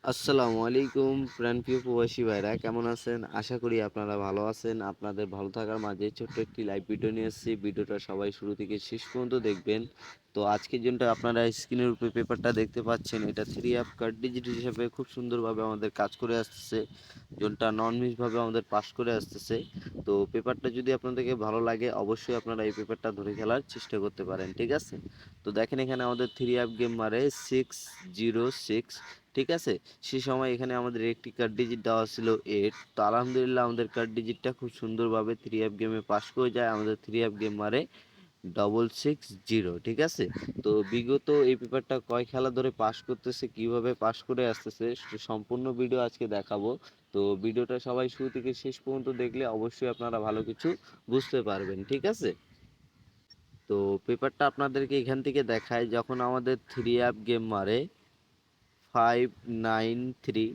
আসসালামু আলাইকুম প্রাণপ্রিয় প্রবাসী ভাইরা, কেমন আছেন? আশা করি আপনারা ভালো আছেন। আপনাদের ভালো থাকার মাঝে ছোট্ট একটি লাইভ ভিডিও নিয়ে এসেছি। ভিডিওটা সবাই শুরু থেকে শেষ পর্যন্ত দেখবেন। তো আজকের জন্য আপনারা স্ক্রিনের উপরে পেপারটা দেখতে পাচ্ছেন, এটা 3 অ্যাপ কার্ড ডিজিট হিসেবে খুব সুন্দরভাবে আমাদের কাজ করে আসতেছে, জোনটা নন মিসভাবে আমাদের পাস করে আসতেছে। তো পেপারটা যদি আপনাদেরকে ভালো লাগে, অবশ্যই আপনারা এই পেপারটা ধরে খেলার চেষ্টা করতে পারেন, ঠিক আছে? তো দেখেন এখানে আমাদের 3 অ্যাপ গেম মারে 606, ঠিক আছে? সে সময় এখানে আমাদের একটি কার্ড ডিজিট দেওয়া ছিল 8। তো আলহামদুলিল্লাহ আমাদের কার্ড ডিজিটটা খুব সুন্দরভাবে 3 অ্যাপ গেমে পাস করে যায়। আমাদের 3 অ্যাপ গেম মারে 660, ঠিক আছে? তো বিগত এই পেপারটা কয় খেলা ধরে পাস করতেছে, কিভাবে পাস করে আসতেছে, সম্পূর্ণ ভিডিও আজকে দেখাবো। তো ভিডিওটা সবাই শুরু থেকে শেষ পর্যন্ত দেখলে অবশ্যই আপনারা ভালো কিছু বুঝতে পারবেন, ঠিক আছে? তো পেপারটা আপনাদেরকে এখান থেকে দেখায়, যখন আমাদের 3 অ্যাপ গেম মারে 593।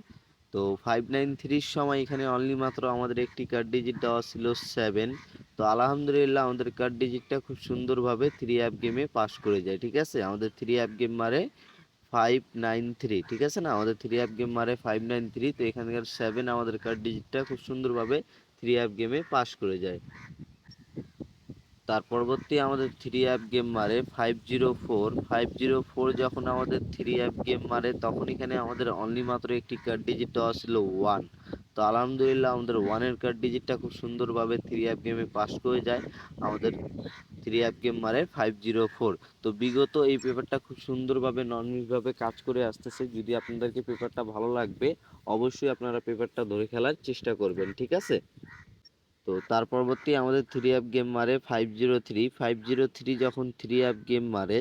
তো 593-র সময় এখানে অনলি মাত্র আমাদের একটি কার্ড ডিজিট দেওয়া ছিল 7। তো আলহামদুলিল্লাহ আমাদের কার্ড ডিজিটটা খুব সুন্দরভাবে 3 অ্যাপ গেমে পাস করে যায়, ঠিক আছে? আমাদের 3 অ্যাপ গেম মারে 593, ঠিক আছে না? আমাদের 3 অ্যাপ গেম মারে 593। তো এখানকার 7 আমাদের কার্ড ডিজিটটা খুব সুন্দরভাবে 3 অ্যাপ গেমে পাস করে যায়। তার পরবর্তী আমাদের 3 অ্যাপ গেম মারে 504। যখন আমাদের 3 অ্যাপ গেম মারে, তখন এখানে আমাদের অনলি মাত্র একটি কার্ড ডিজিট দেওয়া ছিল 1। তো আলহামদুলিল্লাহ আমাদের 1-এর কার্ড ডিজিটটা খুব সুন্দরভাবে 3 অ্যাপ গেমে পাস করে যায়। আমাদের 3 অ্যাপ গেম মারে 504। তো বিগত এই পেপারটা খুব সুন্দরভাবে ননমিসভাবে কাজ করে আসতেছে। যদি আপনাদেরকে পেপারটা ভালো লাগবে, অবশ্যই আপনারা পেপারটা ধরে খেলার চেষ্টা করবেন, ঠিক আছে? তো তার পরবর্তী আমাদের 3 অ্যাপ গেম মারে 503। যখন 3 অ্যাপ গেম মারে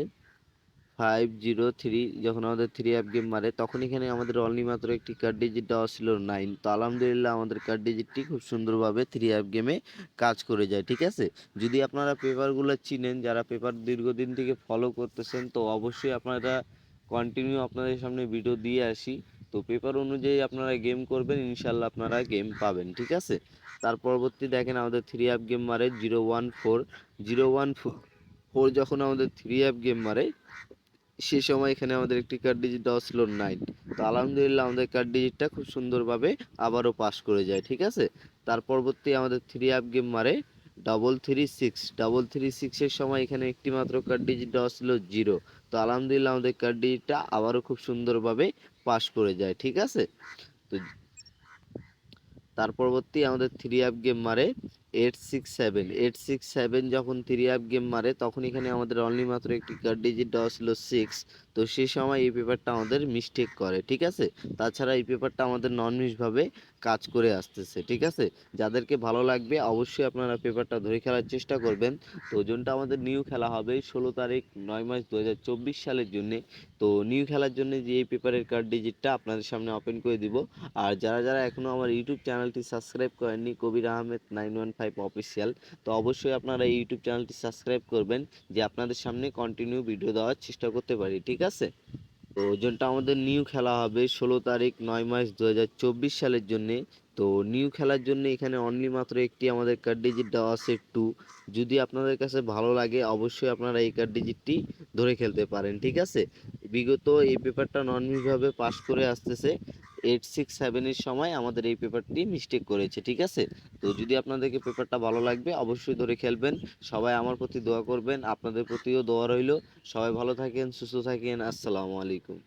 503, যখন আমাদের 3 অ্যাপ গেম মারে, তখন এখানে আমাদের অনলি মাত্র একটি কার্ড ডিজিট দেওয়া ছিল 9। তো আলহামদুলিল্লাহ আমাদের কার্ড ডিজিটটি খুব সুন্দরভাবে 3 অ্যাপ গেমে কাজ করে যায়, ঠিক আছে? যদি আপনারা পেপারগুলো চিনেন, যারা পেপার দীর্ঘদিন থেকে ফলো করতেছেন, তো অবশ্যই আপনারা কন্টিনিউ আপনাদের সামনে ভিডিও দিয়ে আসি। তো পেপার অনুযায়ী আপনারা গেম করবেন, ইনশাল্লাহ আপনারা গেম পাবেন, ঠিক আছে? তার পরবর্তী দেখেন আমাদের 3 অ্যাপ গেম মারে 014। যখন আমাদের 3 অ্যাপ গেম মারে, সে সময় এখানে আমাদের একটি কার্ড ডিজিট দেওয়া ছিল 9। তো আলহামদুলিল্লাহ আমাদের কার্ড ডিজিটটা খুব সুন্দরভাবে আবারও পাস করে যায়, ঠিক আছে? তার পরবর্তী আমাদের 3 অ্যাপ গেম মারে 336। সময় এখানে একটি মাত্র কার্ড ডিজিট দেওয়া ছিল 0। তো আলহামদুলিল্লাহ আমাদের কার্ড ডিজিটটা আবারও খুব সুন্দরভাবে পাস করে যায়, ঠিক আছে? তো তার পরবর্তী আমাদের 3 অ্যাপ গেম মারে 867। যখন 3 অ্যাপ গেম মারে, তখন এখানে আমাদের অনলি মাত্র একটি কার্ড ডিজিট দেওয়া ছিল 6। তো সেই সময় এই পেপারটা আমাদের মিস্টেক করে, ঠিক আছে? তাছাড়া এই পেপারটা আমাদের নন মিসভাবে কাজ করে আসতেছে, ঠিক আছে? যাদেরকে ভালো লাগবে অবশ্যই আপনারা পেপারটা ধরে খেলার চেষ্টা করবেন। তো ওজনটা আমাদের নিউ খেলা হবে 16 তারিখ 9 মাস 2024 সালের জন্যে। তো নিউ খেলার জন্য যে এই পেপারের কার্ড ডিজিটটা আপনাদের সামনে ওপেন করে দিব। আর যারা যারা এখনও আমার ইউটিউব চ্যানেলটি সাবস্ক্রাইব করেননি, কবির আহমেদ 915 অফিসিয়াল, তো অবশ্যই আপনারা এই ইউটিউব চ্যানেলটি সাবস্ক্রাইব করবেন, যে আপনাদের সামনে কন্টিনিউ ভিডিও দেওয়ার চেষ্টা করতে পারি, ঠিক আছে? তো ওজনটা আমাদের নিউ খেলা হবে 16 তারিখ 9 মাস 2024 সালের জন্যে। তো নিউ খেলার জন্য এখানে অনলি মাত্র একটি আমাদের কার্ড ডিজিট দেওয়া আছে 2। যদি আপনাদের কাছে ভালো লাগে, অবশ্যই আপনারা এই কার্ড ডিজিটটি ধরে খেলতে পারেন, ঠিক আছে? বিগত এই পেপারটা নন মিভাবে পাস করে আসতেছে। 867-এর সময় আমাদের এই পেপারটি মিস্টেক করেছে, ঠিক আছে? তো যদি আপনাদেরকে পেপারটা ভালো লাগবে, অবশ্যই ধরে খেলবেন। সবাই আমার প্রতি দোয়া করবেন, আপনাদের প্রতিও দোয়া রইল। সবাই ভালো থাকেন, সুস্থ থাকেন। আসসালামু আলাইকুম।